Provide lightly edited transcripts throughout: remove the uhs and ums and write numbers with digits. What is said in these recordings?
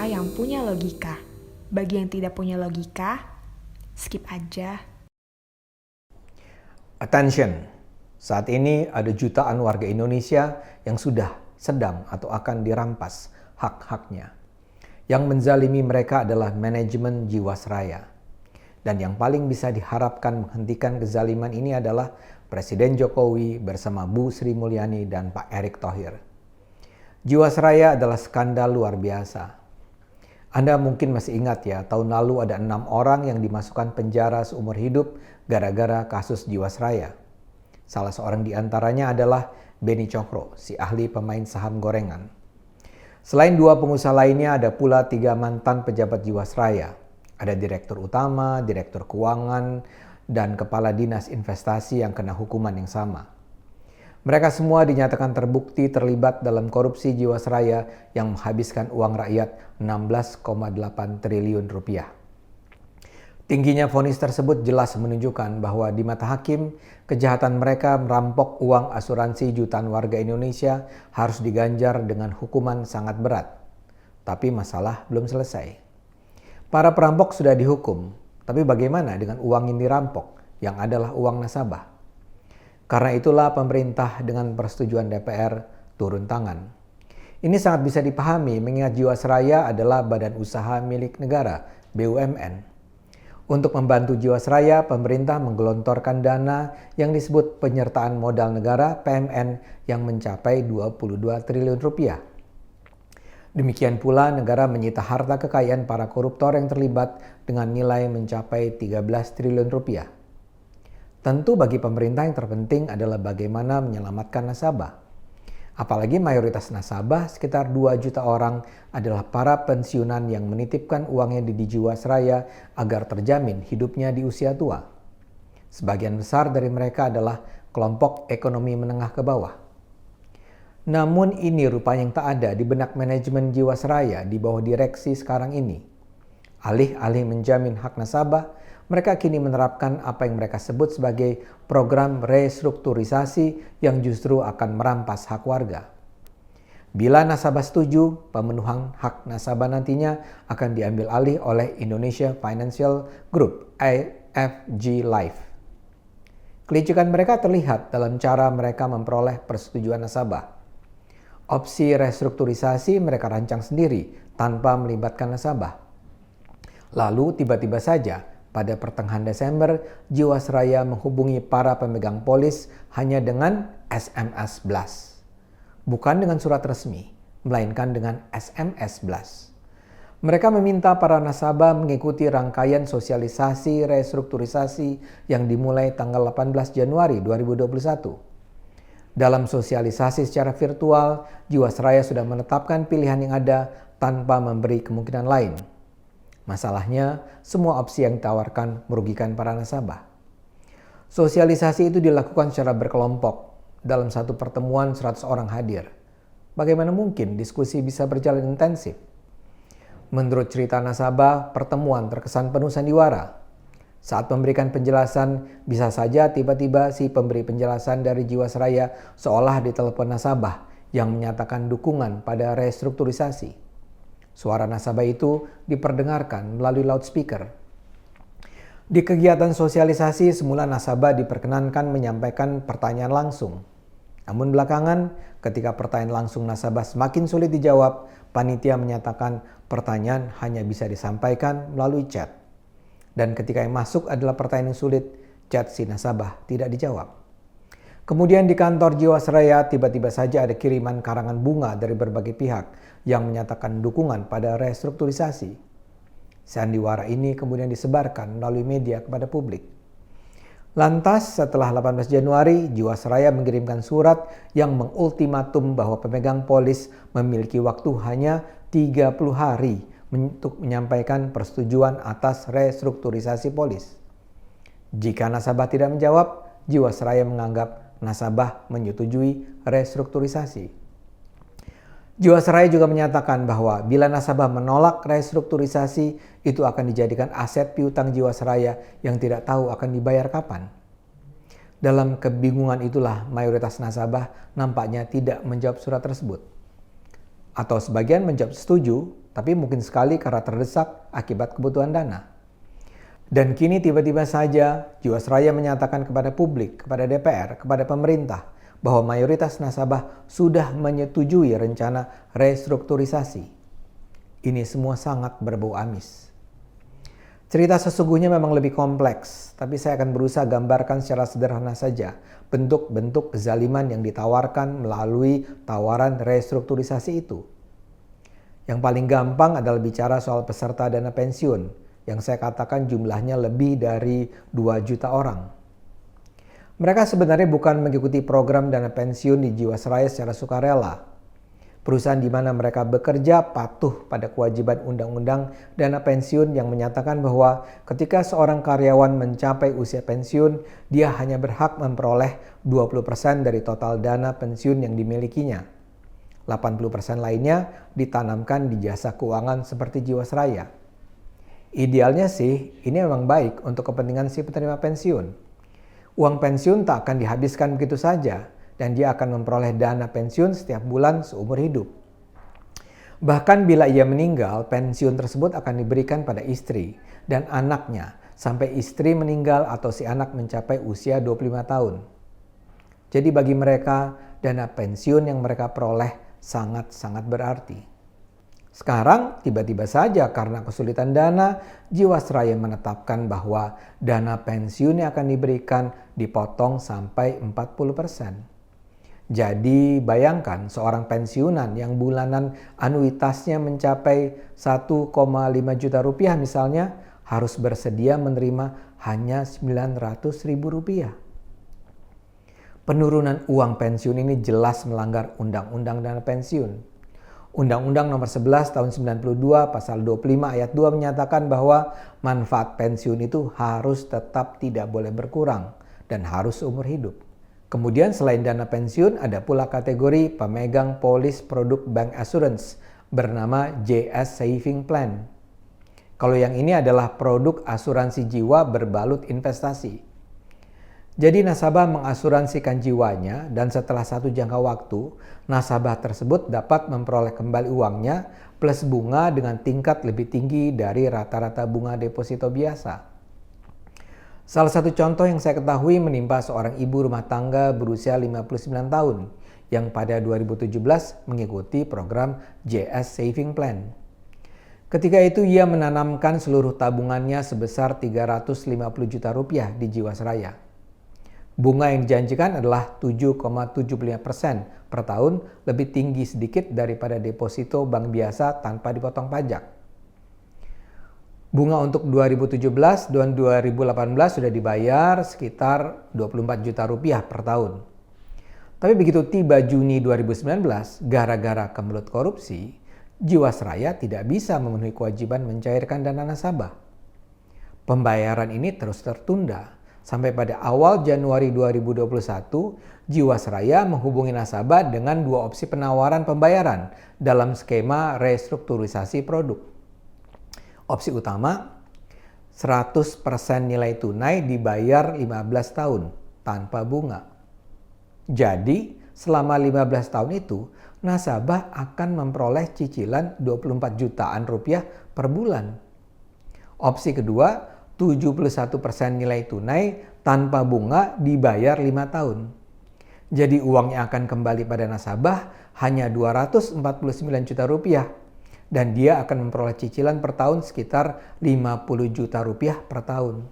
cerita yang punya logika. Bagi yang tidak punya logika, skip aja. Attention! Saat ini ada jutaan warga Indonesia yang sudah, sedang, atau akan dirampas hak-haknya. Yang menzalimi mereka adalah manajemen Jiwasraya. Dan yang paling bisa diharapkan menghentikan kezaliman ini adalah Presiden Jokowi bersama Bu Sri Mulyani dan Pak Erick Thohir. Jiwasraya adalah skandal luar biasa. Anda mungkin masih ingat ya, tahun lalu ada 6 orang yang dimasukkan penjara seumur hidup gara-gara kasus Jiwasraya. Salah seorang di antaranya adalah Beni Cokro, si ahli pemain saham gorengan. Selain 2 pengusaha lainnya, ada pula 3 mantan pejabat Jiwasraya. Ada direktur utama, direktur keuangan, dan kepala dinas investasi yang kena hukuman yang sama. Mereka semua dinyatakan terbukti terlibat dalam korupsi Jiwasraya yang menghabiskan uang rakyat 16,8 triliun rupiah. Tingginya vonis tersebut jelas menunjukkan bahwa di mata hakim, kejahatan mereka merampok uang asuransi jutaan warga Indonesia harus diganjar dengan hukuman sangat berat. Tapi masalah belum selesai. Para perampok sudah dihukum, tapi bagaimana dengan uang yang dirampok, yang adalah uang nasabah? Karena itulah pemerintah dengan persetujuan DPR turun tangan. Ini sangat bisa dipahami mengingat Jiwasraya adalah badan usaha milik negara, BUMN. Untuk membantu Jiwasraya, pemerintah menggelontorkan dana yang disebut penyertaan modal negara (PMN) yang mencapai 22 triliun rupiah. Demikian pula negara menyita harta kekayaan para koruptor yang terlibat dengan nilai mencapai 13 triliun rupiah. Tentu bagi pemerintah yang terpenting adalah bagaimana menyelamatkan nasabah. Apalagi mayoritas nasabah, sekitar 2 juta orang, adalah para pensiunan yang menitipkan uangnya di Jiwasraya agar terjamin hidupnya di usia tua. Sebagian besar dari mereka adalah kelompok ekonomi menengah ke bawah. Namun ini rupanya yang tak ada di benak manajemen Jiwasraya di bawah direksi sekarang ini. Alih-alih menjamin hak nasabah, mereka kini menerapkan apa yang mereka sebut sebagai program restrukturisasi yang justru akan merampas hak warga. Bila nasabah setuju, pemenuhan hak nasabah nantinya akan diambil alih oleh Indonesia Financial Group (IFG Life). Kelicikan mereka terlihat dalam cara mereka memperoleh persetujuan nasabah. Opsi restrukturisasi mereka rancang sendiri tanpa melibatkan nasabah. Lalu tiba-tiba saja pada pertengahan Desember, Jiwasraya menghubungi para pemegang polis hanya dengan SMS blast. Bukan dengan surat resmi, melainkan dengan SMS blast. Mereka meminta para nasabah mengikuti rangkaian sosialisasi restrukturisasi yang dimulai tanggal 18 Januari 2021. Dalam sosialisasi secara virtual, Jiwasraya sudah menetapkan pilihan yang ada tanpa memberi kemungkinan lain. Masalahnya, semua opsi yang ditawarkan merugikan para nasabah. Sosialisasi itu dilakukan secara berkelompok. Dalam satu pertemuan 100 orang hadir. Bagaimana mungkin diskusi bisa berjalan intensif? Menurut cerita nasabah, pertemuan terkesan penuh sandiwara. Saat memberikan penjelasan, bisa saja tiba-tiba si pemberi penjelasan dari Jiwasraya seolah ditelepon nasabah yang menyatakan dukungan pada restrukturisasi. Suara nasabah itu diperdengarkan melalui loudspeaker. Di kegiatan sosialisasi, semula nasabah diperkenankan menyampaikan pertanyaan langsung. Namun belakangan, ketika pertanyaan langsung nasabah semakin sulit dijawab, panitia menyatakan pertanyaan hanya bisa disampaikan melalui chat. Dan ketika yang masuk adalah pertanyaan yang sulit, chat si nasabah tidak dijawab. Kemudian di kantor Jiwasraya tiba-tiba saja ada kiriman karangan bunga dari berbagai pihak yang menyatakan dukungan pada restrukturisasi. Sandiwara ini kemudian disebarkan melalui media kepada publik. Lantas setelah 18 Januari, Jiwasraya mengirimkan surat yang mengultimatum bahwa pemegang polis memiliki waktu hanya 30 hari untuk menyampaikan persetujuan atas restrukturisasi polis. Jika nasabah tidak menjawab, Jiwasraya menganggap nasabah menyetujui restrukturisasi. Jiwasraya juga menyatakan bahwa bila nasabah menolak restrukturisasi, itu akan dijadikan aset piutang Jiwasraya yang tidak tahu akan dibayar kapan. Dalam kebingungan itulah mayoritas nasabah nampaknya tidak menjawab surat tersebut. Atau sebagian menjawab setuju, tapi mungkin sekali karena terdesak akibat kebutuhan dana. Dan kini tiba-tiba saja Jiwasraya menyatakan kepada publik, kepada DPR, kepada pemerintah bahwa mayoritas nasabah sudah menyetujui rencana restrukturisasi. Ini semua sangat berbau amis. Cerita sesungguhnya memang lebih kompleks, tapi saya akan berusaha gambarkan secara sederhana saja bentuk-bentuk kezaliman yang ditawarkan melalui tawaran restrukturisasi itu. Yang paling gampang adalah bicara soal peserta dana pensiun, yang saya katakan jumlahnya lebih dari 2 juta orang. Mereka sebenarnya bukan mengikuti program dana pensiun di Jiwasraya secara sukarela. Perusahaan di mana mereka bekerja patuh pada kewajiban undang-undang dana pensiun yang menyatakan bahwa ketika seorang karyawan mencapai usia pensiun, dia hanya berhak memperoleh 20% dari total dana pensiun yang dimilikinya. 80% lainnya ditanamkan di jasa keuangan seperti Jiwasraya. Idealnya sih, ini memang baik untuk kepentingan si penerima pensiun. Uang pensiun tak akan dihabiskan begitu saja, dan dia akan memperoleh dana pensiun setiap bulan seumur hidup. Bahkan bila ia meninggal, pensiun tersebut akan diberikan pada istri dan anaknya sampai istri meninggal atau si anak mencapai usia 25 tahun. Jadi bagi mereka, dana pensiun yang mereka peroleh sangat-sangat berarti. Sekarang tiba-tiba saja karena kesulitan dana, Jiwasraya menetapkan bahwa dana pensiun yang akan diberikan dipotong sampai 40%. Jadi bayangkan seorang pensiunan yang bulanan anuitasnya mencapai 1,5 juta rupiah misalnya harus bersedia menerima hanya 900 ribu rupiah. Penurunan uang pensiun ini jelas melanggar Undang-Undang Dana Pensiun. Undang-Undang Nomor 11 Tahun 92 Pasal 25 Ayat 2 menyatakan bahwa manfaat pensiun itu harus tetap tidak boleh berkurang dan harus seumur hidup. Kemudian selain dana pensiun ada pula kategori pemegang polis produk bank assurance bernama JS Saving Plan. Kalau yang ini adalah produk asuransi jiwa berbalut investasi. Jadi nasabah mengasuransikan jiwanya dan setelah satu jangka waktu, nasabah tersebut dapat memperoleh kembali uangnya plus bunga dengan tingkat lebih tinggi dari rata-rata bunga deposito biasa. Salah satu contoh yang saya ketahui menimpa seorang ibu rumah tangga berusia 59 tahun yang pada 2017 mengikuti program JS Saving Plan. Ketika itu ia menanamkan seluruh tabungannya sebesar 350 juta rupiah di Jiwasraya. Bunga yang dijanjikan adalah 7,75% per tahun, lebih tinggi sedikit daripada deposito bank biasa tanpa dipotong pajak. Bunga untuk 2017 dan 2018 sudah dibayar sekitar 24 juta rupiah per tahun. Tapi begitu tiba Juni 2019, gara-gara kemelut korupsi, Jiwasraya tidak bisa memenuhi kewajiban mencairkan dana nasabah. Pembayaran ini terus tertunda. Sampai pada awal Januari 2021, Jiwasraya menghubungi nasabah dengan 2 opsi penawaran pembayaran dalam skema restrukturisasi produk. Opsi utama, 100% nilai tunai dibayar 15 tahun tanpa bunga. Jadi, selama 15 tahun itu, nasabah akan memperoleh cicilan 24 jutaan rupiah per bulan. Opsi kedua, 71% nilai tunai tanpa bunga dibayar 5 tahun. Jadi uangnya akan kembali pada nasabah hanya 249 juta rupiah. Dan dia akan memperoleh cicilan per tahun sekitar 50 juta rupiah per tahun.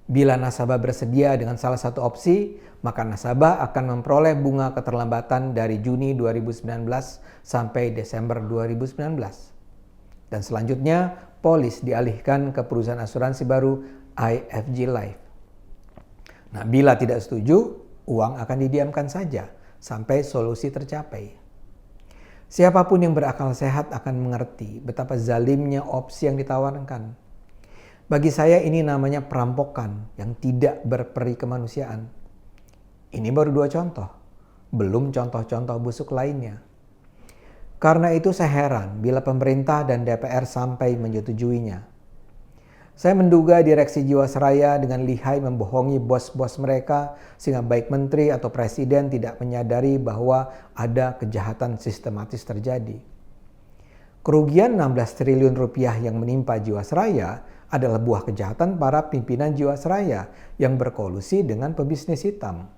Bila nasabah bersedia dengan salah satu opsi, maka nasabah akan memperoleh bunga keterlambatan dari Juni 2019 sampai Desember 2019. Dan selanjutnya, polis dialihkan ke perusahaan asuransi baru IFG Life. Nah, bila tidak setuju, uang akan didiamkan saja sampai solusi tercapai. Siapapun yang berakal sehat akan mengerti betapa zalimnya opsi yang ditawarkan. Bagi saya ini namanya perampokan yang tidak berperi kemanusiaan. Ini baru 2 contoh, belum contoh-contoh busuk lainnya. Karena itu saya heran bila pemerintah dan DPR sampai menyetujuinya. Saya menduga direksi Jiwasraya dengan lihai membohongi bos-bos mereka sehingga baik menteri atau presiden tidak menyadari bahwa ada kejahatan sistematis terjadi. Kerugian 16 triliun rupiah yang menimpa Jiwasraya adalah buah kejahatan para pimpinan Jiwasraya yang berkolusi dengan pebisnis hitam.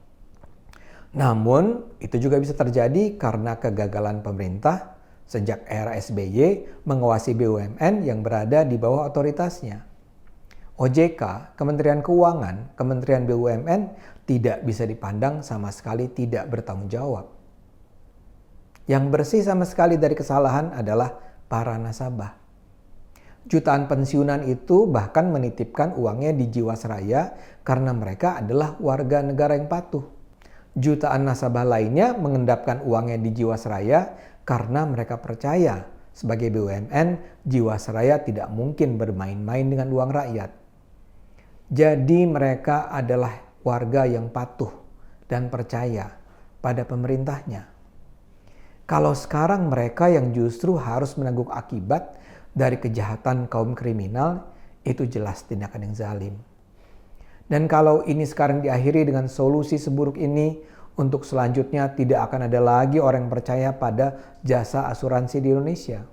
Namun, itu juga bisa terjadi karena kegagalan pemerintah sejak era SBY mengawasi BUMN yang berada di bawah otoritasnya. OJK, Kementerian Keuangan, Kementerian BUMN tidak bisa dipandang sama sekali tidak bertanggung jawab. Yang bersih sama sekali dari kesalahan adalah para nasabah. Jutaan pensiunan itu bahkan menitipkan uangnya di Jiwasraya karena mereka adalah warga negara yang patuh. Jutaan nasabah lainnya mengendapkan uangnya di Jiwasraya karena mereka percaya sebagai BUMN, Jiwasraya tidak mungkin bermain-main dengan uang rakyat. Jadi mereka adalah warga yang patuh dan percaya pada pemerintahnya. Kalau sekarang mereka yang justru harus menanggung akibat dari kejahatan kaum kriminal, itu jelas tindakan yang zalim. Dan kalau ini sekarang diakhiri dengan solusi seburuk ini, untuk selanjutnya tidak akan ada lagi orang yang percaya pada jasa asuransi di Indonesia.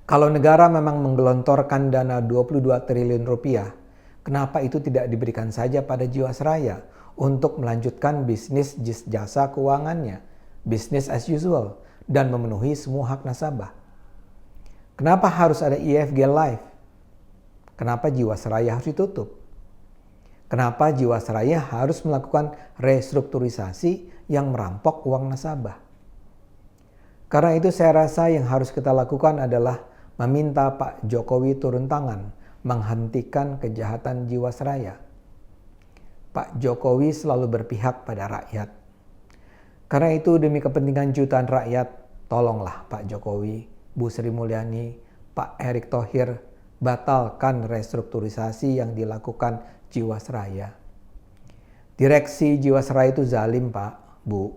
Kalau negara memang menggelontorkan dana 22 triliun rupiah, kenapa itu tidak diberikan saja pada Jiwasraya untuk melanjutkan bisnis jasa keuangannya, business as usual, dan memenuhi semua hak nasabah? Kenapa harus ada IFG Live? Kenapa Jiwasraya harus ditutup? Kenapa Jiwasraya harus melakukan restrukturisasi yang merampok uang nasabah? Karena itu saya rasa yang harus kita lakukan adalah meminta Pak Jokowi turun tangan menghentikan kejahatan Jiwasraya. Pak Jokowi selalu berpihak pada rakyat. Karena itu demi kepentingan jutaan rakyat, tolonglah Pak Jokowi, Bu Sri Mulyani, Pak Erick Thohir, batalkan restrukturisasi yang dilakukan Jiwasraya. Direksi Jiwasraya itu zalim, Pak, Bu.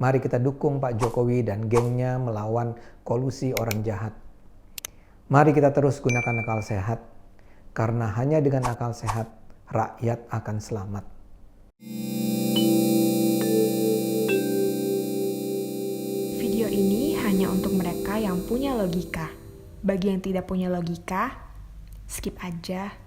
Mari kita dukung Pak Jokowi dan gengnya melawan kolusi orang jahat. Mari kita terus gunakan akal sehat, karena hanya dengan akal sehat, rakyat akan selamat. Video ini hanya untuk mereka yang punya logika. Bagi yang tidak punya logika, skip aja.